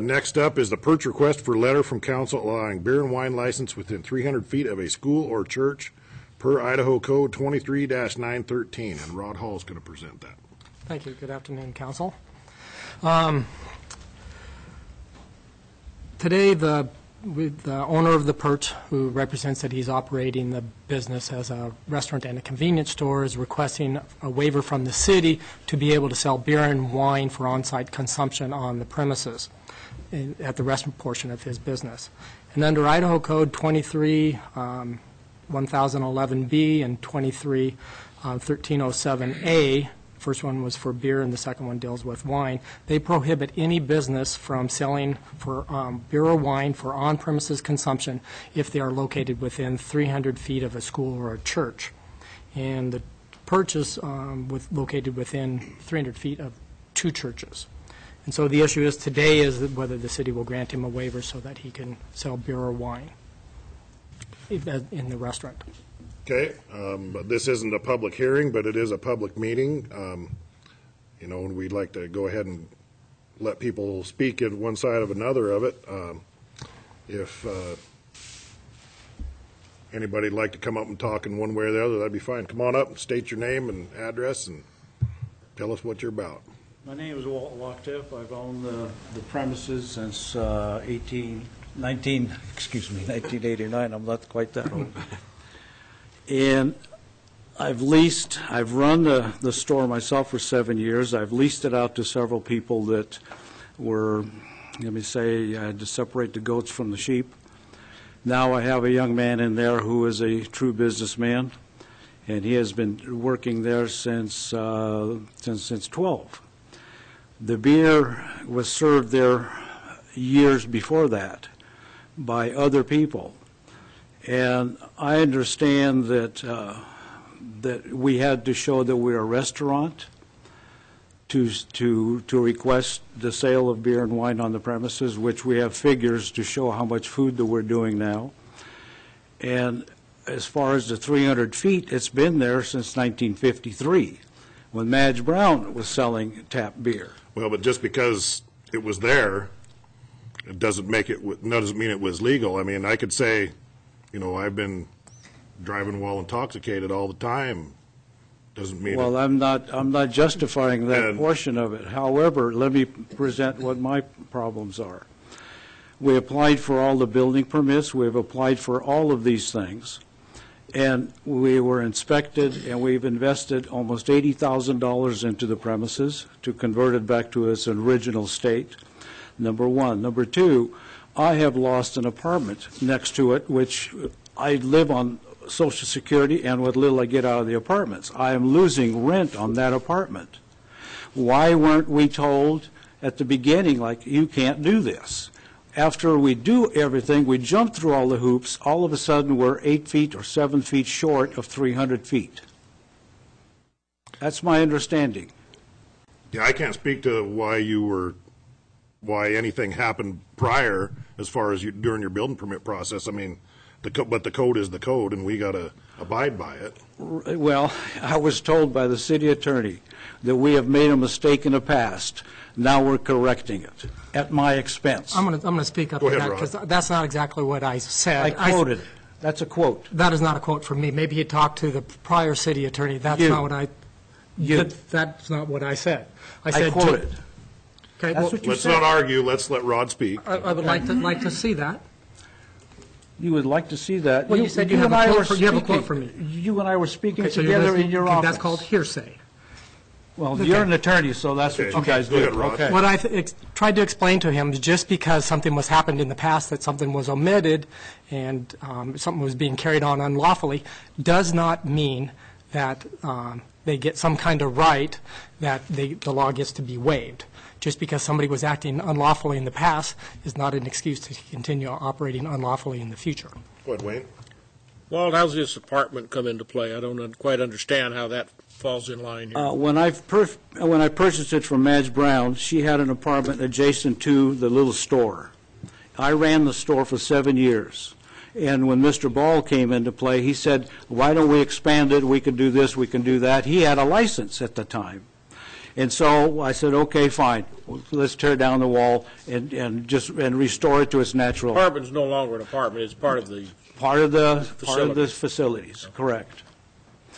Next up is the Perch request for letter from council allowing beer and wine license within 300 feet of a school or church per Idaho Code 23-913. And Rod Hall is going to present that. Thank you. Good afternoon, council. Today, the owner of the Perch, who represents that he's operating the business as a restaurant and a convenience store, is requesting a waiver from the city to be able to sell beer and wine for on-site consumption on the premises at the restaurant portion of his business. And under Idaho Code 23-1011B and 23-1307A, first one was for beer and the second one deals with wine, they prohibit any business from selling for beer or wine for on-premises consumption if they are located within 300 feet of a school or a church. And the Perch is located within 300 feet of 2 churches. And so the issue is today is whether the city will grant him a waiver so that he can sell beer or wine in the restaurant. Okay, but this isn't a public hearing, but it is a public meeting. You know, and we'd like to go ahead and let people speak at one side of another of it. If anybody'd like to come up and talk in one way or the other, that'd be fine. Come on up and state your name and address and tell us what you're about. My name is Walt Locktiff. I've owned the premises since 1989. I'm not quite that old. And I've run the store myself for 7 years. I've leased it out to several people that were, let me say, I had to separate the goats from the sheep. Now I have a young man in there who is a true businessman, and he has been working there since 12. The beer was served there years before that by other people. And I understand that that we had to show that we're a restaurant to request the sale of beer and wine on the premises, which we have figures to show how much food that we're doing now. And as far as the 300 feet, it's been there since 1953, when Madge Brown was selling tap beer. Well, but just because it was there, it doesn't mean it was legal. I mean, I could say, you know, I've been driving while intoxicated all the time. Doesn't mean. Well, I'm not justifying that portion of it. However, let me present what my problems are. We applied for all the building permits. We've applied for all of these things, and we were inspected, and we've invested almost $80,000 into the premises to convert it back to its original state. Number one. Number two, I have lost an apartment next to it, which I live on Social Security and what little I get out of the apartments. I am losing rent on that apartment. Why weren't we told at the beginning, like, you can't do this? After we do everything, we jump through all the hoops, all of a sudden we're 8 feet or 7 feet short of 300 feet. That's my understanding. Yeah, I can't speak to why anything happened prior as far as during your building permit process. I mean, but the code is the code, and we got to abide by it. Well, I was told by the city attorney that we have made a mistake in the past. Now we're correcting it at my expense. I'm going to speak up to that because that's not exactly what I said. I quoted it. That's a quote. That is not a quote from me. Maybe you talked to the prior city attorney. That's not what I. That's not what I said. I said quoted. Okay, well, let's not argue. Let's let Rod speak. I would like to see that. You would like to see that? Well, you said you have a quote for me. You and I were speaking together in your office. That's called hearsay. Well, you're an attorney, so that's what you guys do. Okay. What I tried to explain to him is just because something was happened in the past, that something was omitted and something was being carried on unlawfully, does not mean that they get some kind of right that the law gets to be waived. Just because somebody was acting unlawfully in the past is not an excuse to continue operating unlawfully in the future. Go ahead, Wayne. Well, how does this apartment come into play? I don't quite understand how that falls in line here. When I purchased it from Madge Brown, she had an apartment adjacent to the little store. I ran the store for 7 years. And when Mr. Ball came into play, he said, why don't we expand it? We can do this, we can do that. He had a license at the time. And so I said, okay, fine, let's tear down the wall and restore it to its natural. Apartment's no longer an apartment, it's part of the Part of the facilities, correct.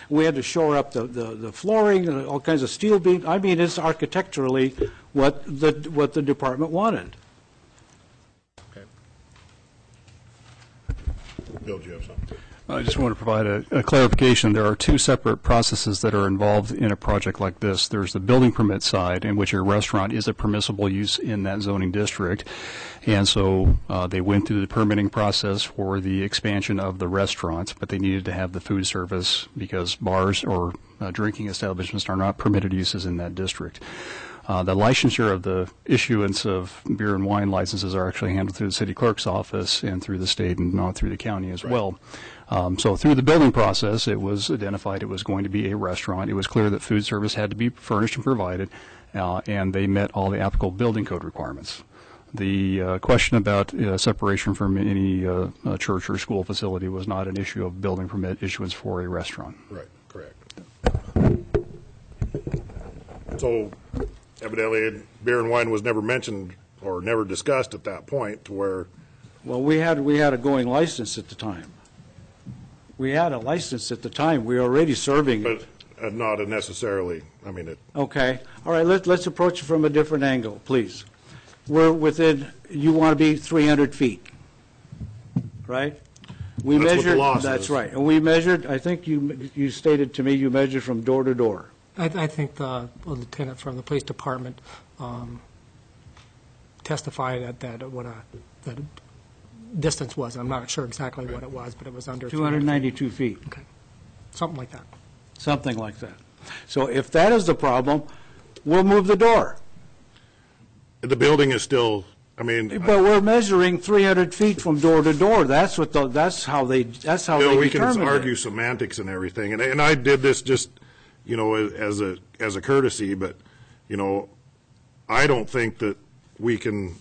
We had to shore up the flooring, and all kinds of steel beams. I mean, it's architecturally what the department wanted. Bill, do you have something? I just want to provide a clarification. There are two separate processes that are involved in a project like this. There's the building permit side, in which a restaurant is a permissible use in that zoning district. And so they went through the permitting process for the expansion of the restaurants, but they needed to have the food service because bars or drinking establishments are not permitted uses in that district. The licensure of the issuance of beer and wine licenses are actually handled through the city clerk's office and through the state and not through the county as well. So through the building process, it was identified it was going to be a restaurant. It was clear that food service had to be furnished and provided, and they met all the applicable building code requirements. The question about separation from any church or school facility was not an issue of building permit issuance for a restaurant. Right, correct. So evidently, beer and wine was never mentioned or never discussed at that point to where, Well, we had a going license at the time. We had a license at the time. We were already serving it. but not necessarily, I mean, it, Okay. All right, let's approach it from a different angle, please. We're within, you want to be 300 feet, right? We That's what the measured. law That's says. right. And we measured, I think you stated to me, you measured from door to door. I think the lieutenant from the police department testified that what that distance was. I'm not sure exactly what it was, but it was under 292 feet, Okay, something like that. something like that. So if that is the problem, we'll move the door. the building is still, I mean, But we're measuring 300 feet from door to door. That's how they Bill, we can determined argue it. semantics and everything, and I did this just, as a courtesy, but, I don't think that we can,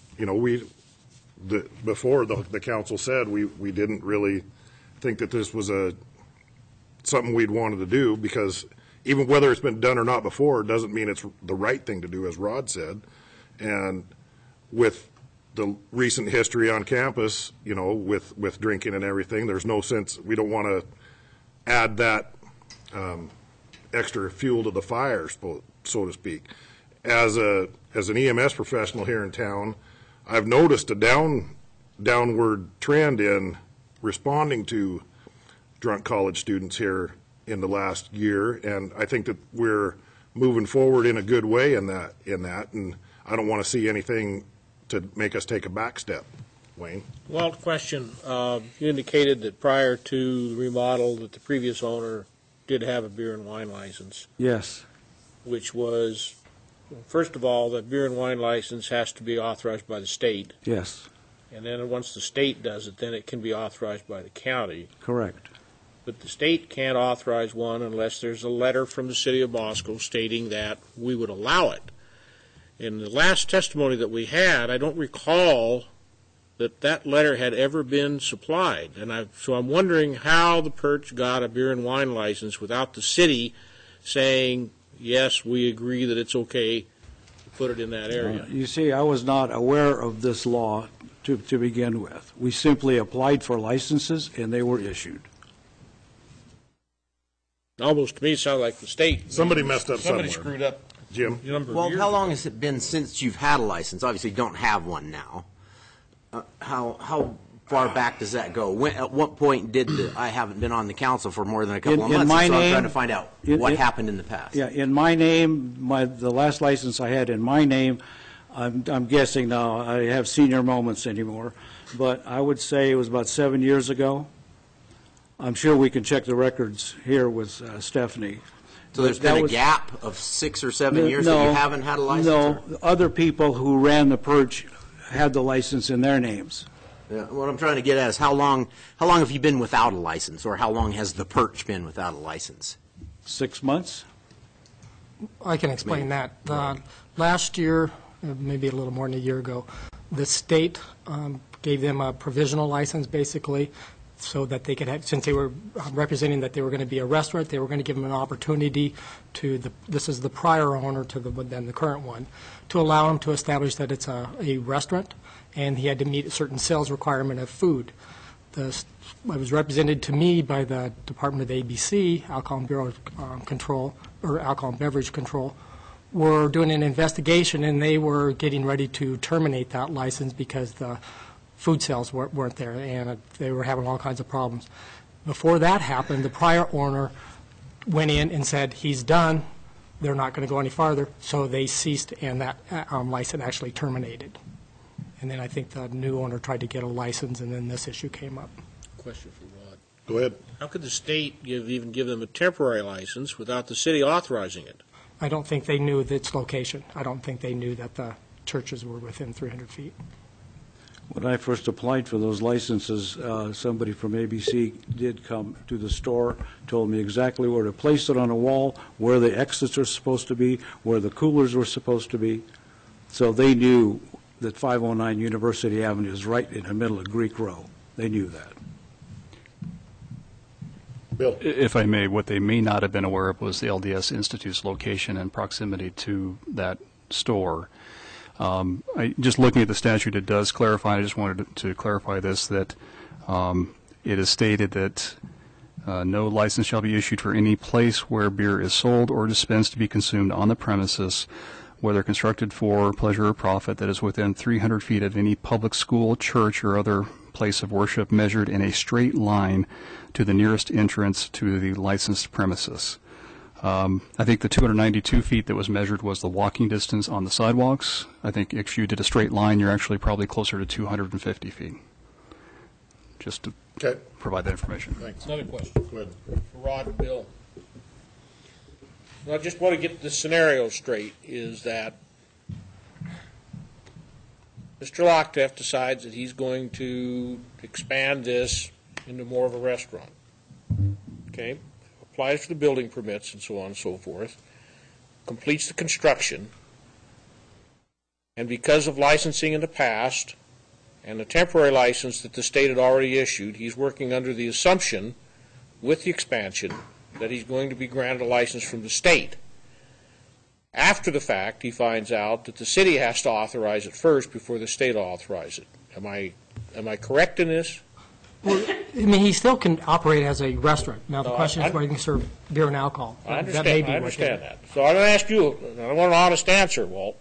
before the council said, we didn't really think that this was something we'd wanted to do, because even whether it's been done or not before, doesn't mean it's the right thing to do, as Rod said. And with the recent history on campus, with drinking and everything, there's no sense, we don't want to add that extra fuel to the fire, so to speak. As an EMS professional here in town, I've noticed a downward trend in responding to drunk college students here in the last year, and I think that we're moving forward in a good way in that, and I don't want to see anything to make us take a back step. Wayne? Well, question, you indicated that prior to the remodel that the previous owner did have a beer and wine license, Yes, which was, first of all, that beer and wine license has to be authorized by the state, yes, and then once the state does it, then it can be authorized by the county. correct. But the state can't authorize one unless there's a letter from the city of Moscow stating that we would allow it. In the last testimony that we had, I don't recall that letter had ever been supplied. And so I'm wondering how the Perch got a beer and wine license without the city saying, yes, we agree that it's okay to put it in that area. You see, I was not aware of this law to begin with. We simply applied for licenses, and they were issued. Almost to me, it sounded like the state. Somebody messed up Somebody somewhere. screwed up Jim? a number of Well, years how ago. long has it been since you've had a license? Obviously, you don't have one now. How far back does that go? At what point I haven't been on the council for more than a couple of In months, my so I'm name- trying to find out what happened in the past. Yeah, in my name, the last license I had in my name, I'm guessing now, I have senior moments anymore, but I would say it was about 7 years ago. I'm sure we can check the records here with Stephanie. So there's That been a was- gap of 6 or 7 years No, that you haven't had a license? No, other people who ran the Perch had the license in their names. Yeah, what I'm trying to get at is how long have you been without a license, or how long has the Perch been without a license? 6 months? I can explain that. Last year, maybe a little more than a year ago, the state gave them a provisional license, basically, so that they could have, since they were representing that they were going to be a restaurant, they were going to give them an opportunity to, this is the prior owner to then the current one, to allow him to establish that it's a restaurant, and he had to meet a certain sales requirement of food. It was represented to me by the Department of ABC, Alcohol and Bureau Control, or Alcohol and Beverage Control, were doing an investigation, and they were getting ready to terminate that license because the food sales weren't there, and they were having all kinds of problems. Before that happened, the prior owner went in and said, he's done, they're not going to go any farther, so they ceased, and that license actually terminated. And then I think the new owner tried to get a license, and then this issue came up. Question for Rod. Go ahead. How could the state even give them a temporary license without the city authorizing it? I don't think they knew its location. I don't think they knew that the churches were within 300 feet. When I first applied for those licenses, somebody from ABC did come to the store, told me exactly where to place it on a wall, where the exits are supposed to be, where the coolers were supposed to be. So they knew that 509 University Avenue is right in the middle of Greek Row. They knew that. Bill. If I may, what they may not have been aware of was the LDS Institute's location and proximity to that store. Just looking at the statute, it does clarify, I just wanted to clarify this, that it is stated that no license shall be issued for any place where beer is sold or dispensed to be consumed on the premises, whether constructed for pleasure or profit, that is within 300 feet of any public school, church, or other place of worship measured in a straight line to the nearest entrance to the licensed premises. I think the 292 feet that was measured was the walking distance on the sidewalks. I think if you did a straight line, you're actually probably closer to 250 feet. Just to provide that information. Thanks. Another question. Go ahead. For Rod and Bill. I just want to get the scenario straight, is that Mr. Lockteff decides that he's going to expand this into more of a restaurant. Okay? Applies for the building permits and so on and so forth, completes the construction, and because of licensing in the past and the temporary license that the state had already issued, he's working under the assumption with the expansion that he's going to be granted a license from the state. After the fact, he finds out that the city has to authorize it first before the state will authorize it. Am I correct in this? Well, I mean, he still can operate as a restaurant. Now, the question is whether he can serve beer and alcohol. I understand that. So I'm going to ask you, I want an honest answer, Walt.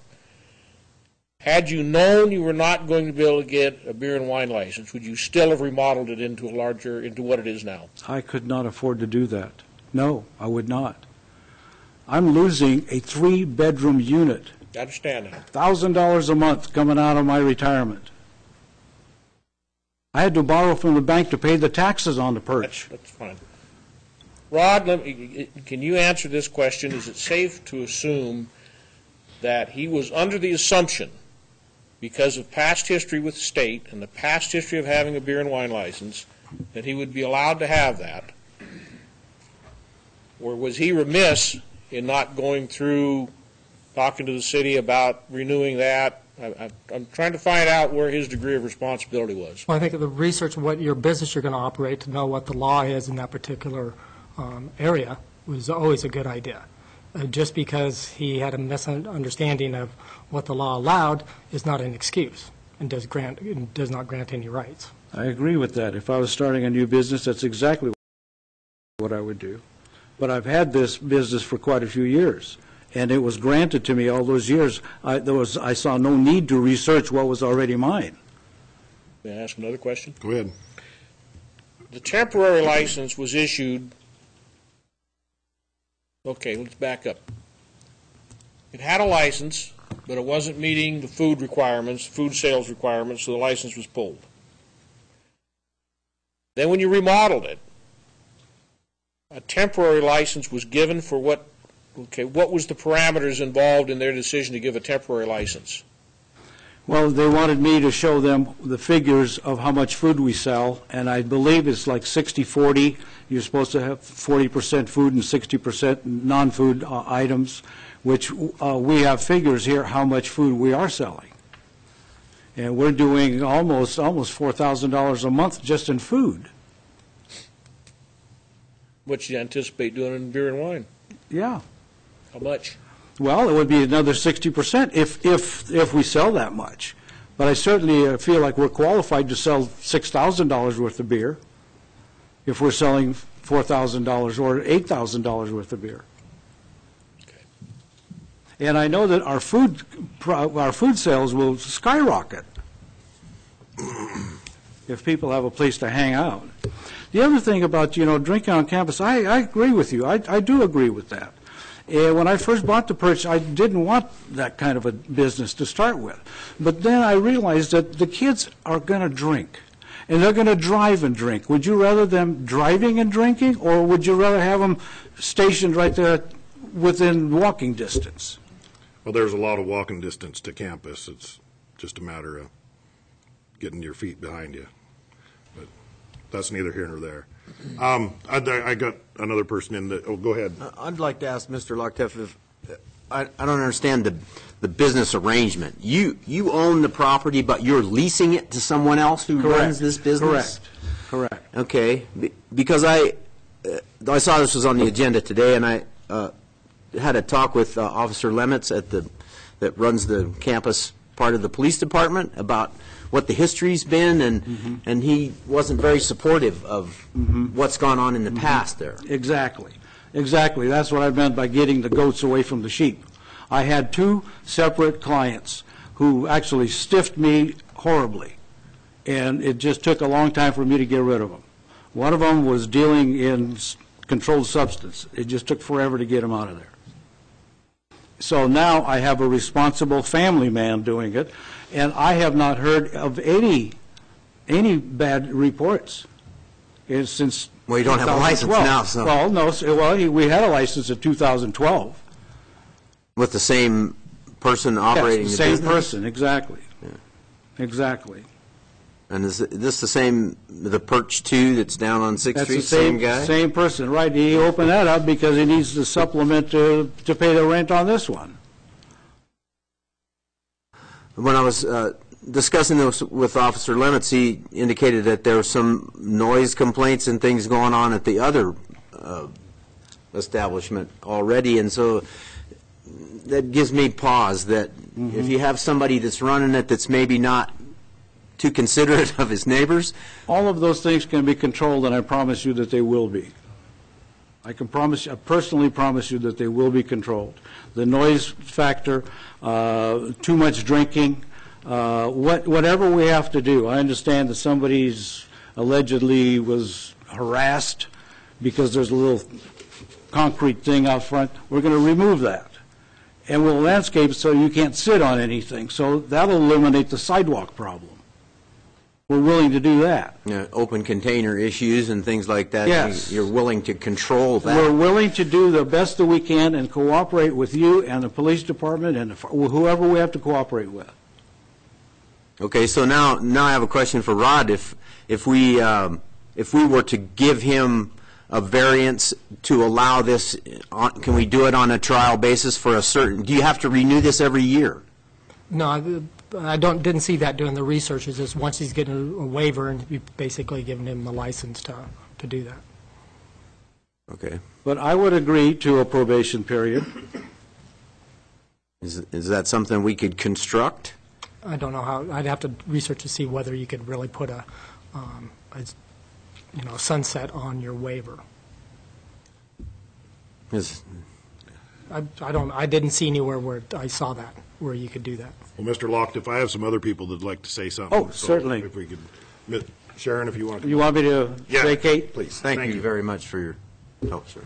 Had you known you were not going to be able to get a beer and wine license, would you still have remodeled it into what it is now? I could not afford to do that. No, I would not. I'm losing a 3-bedroom unit. I understand that. $1,000 a month coming out of my retirement. I had to borrow from the bank to pay the taxes on the Perch. That's fine. Rod, can you answer this question? Is it safe to assume that he was under the assumption, because of past history with the state and the past history of having a beer and wine license, that he would be allowed to have that? Or was he remiss in not going through talking to the city about renewing that? I'm trying to find out where his degree of responsibility was. Well, I think of the research of what your business you're going to operate to know what the law is in that particular area was always a good idea. Just because he had a misunderstanding of what the law allowed is not an excuse and does not grant any rights. I agree with that. If I was starting a new business, that's exactly what I would do. But I've had this business for quite a few years, and it was granted to me all those years. I saw no need to research what was already mine. May I ask another question? Go ahead. The temporary license was issued. Okay, let's back up. It had a license, but it wasn't meeting the food requirements, food sales requirements, so the license was pulled. Then when you remodeled it, a temporary license was given for what was the parameters involved in their decision to give a temporary license? Well, they wanted me to show them the figures of how much food we sell, and I believe it's like 60-40. You're supposed to have 40% food and 60% non-food items, which we have figures here how much food we are selling. And we're doing almost $4,000 a month just in food. What you anticipate doing in beer and wine? Yeah. How much? Well, it would be another 60% if we sell that much. But I certainly feel like we're qualified to sell $6,000 worth of beer if we're selling $4,000 or $8,000 worth of beer. And I know that our food sales will skyrocket if people have a place to hang out. The other thing about, drinking on campus, I agree with you. I do agree with that. And when I first bought the Perch, I didn't want that kind of a business to start with. But then I realized that the kids are going to drink, and they're going to drive and drink. Would you rather them driving and drinking, or would you rather have them stationed right there within walking distance? Well, there's a lot of walking distance to campus. It's just a matter of getting your feet behind you. But that's neither here nor there. I got another person in the, go ahead. I'd like to ask Mr. Lockteff if, I don't understand the business arrangement. You own the property, but you're leasing it to someone else who runs this business? Correct. Okay, because I saw this was on the agenda today, and I had a talk with Officer Lemitz that runs the campus part of the police department about what the history's been, and he wasn't very supportive of what's gone on in the past there. Exactly. That's what I meant by getting the goats away from the sheep. I had two separate clients who actually stiffed me horribly, and it just took a long time for me to get rid of them. One of them was dealing in controlled substance. It just took forever to get him out of there. So now I have a responsible family man doing it, and I have not heard of any bad reports since. Well, you don't have a license now, so. Well, no. We had a license in 2012. With the same person operating the business? Same person, exactly. Yeah. Exactly. And is this the same, the Perch 2 that's down on 6th Street? That's the same guy? Same person, right. He opened that up because he needs the supplement to pay the rent on this one. When I was discussing this with Officer Lemitz, he indicated that there were some noise complaints and things going on at the other establishment already, and so that gives me pause that if you have somebody that's running it that's maybe not too considerate of his neighbors. All of those things can be controlled, and I promise you that they will be. I personally promise you that they will be controlled. The noise factor, too much drinking, whatever we have to do. I understand that somebody's allegedly was harassed because there's a little concrete thing out front. We're going to remove that. And we'll landscape it so you can't sit on anything. So that'll eliminate the sidewalk problem. We're willing to do that. Open container issues and things like that. Yes. You're willing to control that. We're willing to do the best that we can and cooperate with you and the police department and whoever we have to cooperate with. Okay, so now I have a question for Rod. If we were to give him a variance to allow this, can we do it on a trial basis for a certain? Do you have to renew this every year? No, I didn't see that doing the research. It's just once he's getting a waiver, and you basically giving him a license to do that. Okay. But I would agree to a probation period. Is that something we could construct? I don't know how. I'd have to research to see whether you could really put a sunset on your waiver. I didn't see anywhere where I saw that, where you could do that. Well, Mr. Lockteff, I have some other people that'd like to say something. Oh, certainly. If we could, Sharon, if you want to. You want me to Yeah, vacate? please. Thank you very much for your help, sir.